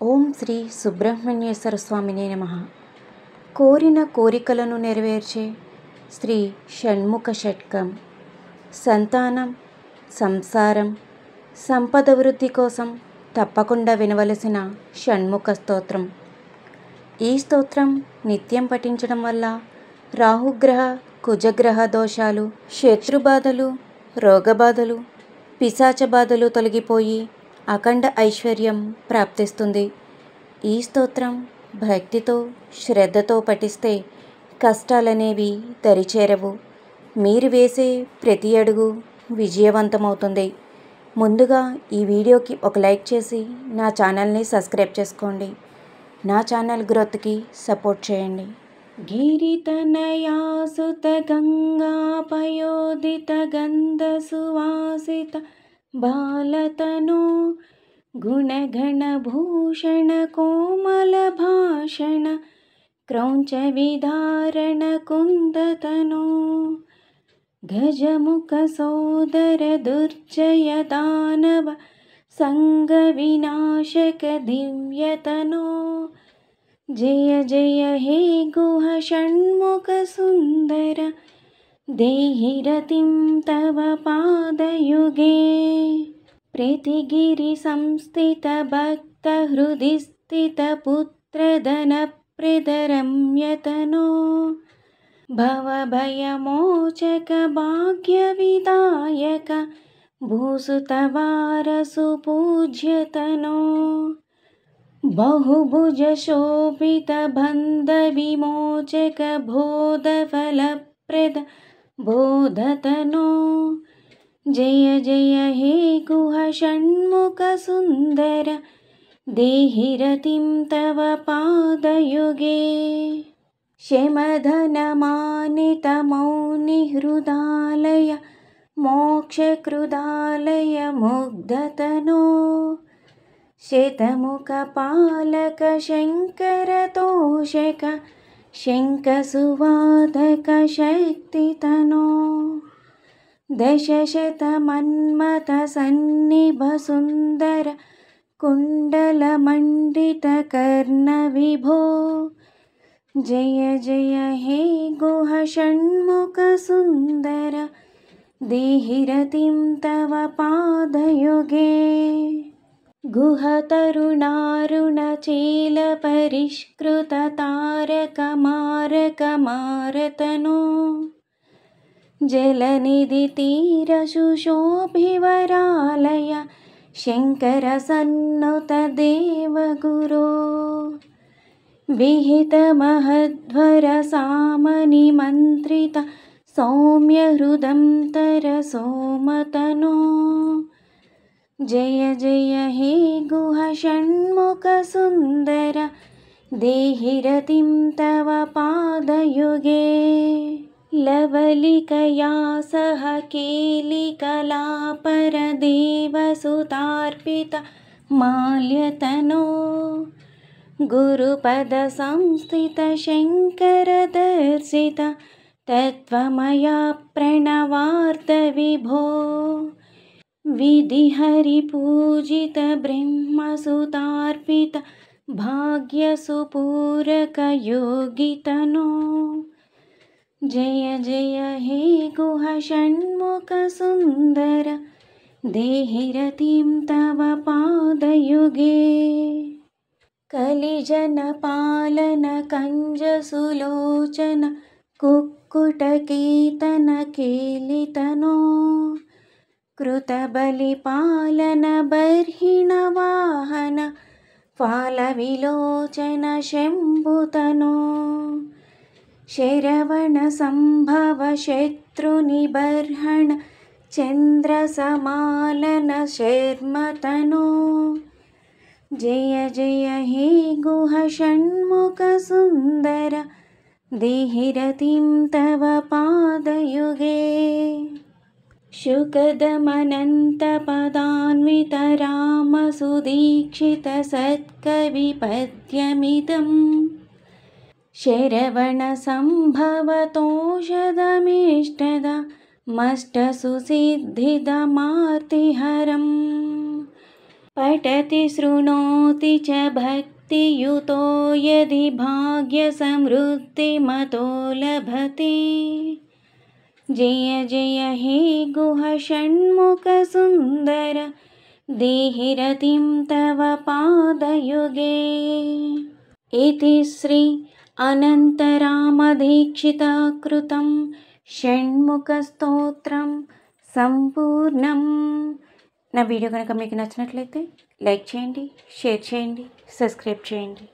ఓం శ్రీ సుబ్రహ్మణ్యేశ్వర స్వామినే నమః. కోరిన కోరికలను నెరవేర్చే శ్రీ షణ్ముఖ షట్కం. సంతానం, సంసారం, సంపద వృద్ధి కోసం తప్పకుండా వినవలసిన షణ్ముఖ స్తోత్రం. ఈ స్తోత్రం నిత్యం పఠించడం వల్ల రాహుగ్రహ, కుజగ్రహ దోషాలు, శత్రుబాధలు, రోగబాధలు, పిశాచ బాధలు తొలగిపోయి అఖండ ఐశ్వర్యం ప్రాప్తిస్తుంది. ఈ స్తోత్రం భక్తితో, శ్రద్ధతో పఠిస్తే కష్టాలనేవి దరిచేరవు. మీరు వేసే ప్రతి అడుగు విజయవంతమవుతుంది. ముందుగా ఈ వీడియోకి ఒక లైక్ చేసి నా ఛానల్ని సబ్స్క్రైబ్ చేసుకోండి. నా ఛానల్ గ్రోత్కి సపోర్ట్ చేయండి. గిరితనయాసుత గంగాపయోదిత గంధ సువాసిత బాలతనో గుణగణ భూషణ కోమల భాషణ క్రౌంచ విధారణ కుందతనో గజముఖ సోదర దుర్జయ దానవ సంగ వినాశక దివ్యతనో జయ జయ హే గుహ షణ్ముఖ సుందర దేహి రతిం తవ పాదయుగే ప్రీతిగిరి సంస్థిత భక్త హృది స్థిత పుత్రధన ప్రదరమ్యతనో భవభయమోచక భాగ్య విదాయక భూసుత వారసు పూజ్యతనో बहुभुज शोभित बंध विमोचक बोध फलप्रद बोधतनो जय जय हे गुह षण्मुख सुंदर देहि रतिं तव पादयुगे शमधन मानित मौनि हृदालय मोक्षकृदालय मुग्धतनो शतमुख पालक शंकर तोषक शंख सुवादक शक्तितनो दशशत मन्मथ सन्निभ सुंदर कुंडल मंडित कर्ण विभो जय जय हे गुह षण्मुख सुंदर देहि रतिं तव पादयुगे गुहतरुणारुण चेल परिष्कृत तारक मारक मारतनो जलनिधि तीर सुशोभिवरालय शंकर सन्नुत देव गुरो विहित महध्वर सामनि मंत्रित सौम्य हृदं तर सोमतनो जय जय हे गुह षण्मुख सुंदर देहि रतिं तव पादयुगे लवलिकया सह केलिकलापर देवसुतार्पित माल्यतनो गुरुपद संस्थित शंकर दर्शित तत्त्वमया प्रणवार्थ विभो विधिहरि पूजित ब्रह्मसुतार्पित भाग्यसुपूरक योगितनो जय जय हे गुह षण्मुख सुंदर देहि रतिं तव पादयुगे कलिजन पालन कंज सुलोचन कुक्कुटकेतन केलितनो कृतबलिपालन बर्हिण वाहन फालविलोचन शम्भुतनो शरवण संभव शत्रुनिबर्हण चन्द्रसमालन शर्मतनो जय जय हे गुह षण्मुख सुंदर देहि रतिं तव पादयुगे शुकदमनंत पदान्वित राम सुदीक्षित सत्कविपद्यमिदं शरवण संभवतोषधमिष्टद मष्टसुसिद्धिदमार्तिहरम् पठति शृणोति च भक्तियुतो यदि भाग्यसमृद्धिमतो लभते। जय जय हे गुह षण्मुखसुन्दर देहि रतिं तव पादयुगे। इति श्री अनन्तरामदीक्षितकृतं షణ్ముఖస్తోత్రం సంపూర్ణం. నా వీడియో కనుక మీకు నచ్చినట్లయితే లైక్ చేయండి, షేర్ చేయండి, సబ్స్క్రైబ్ చేయండి.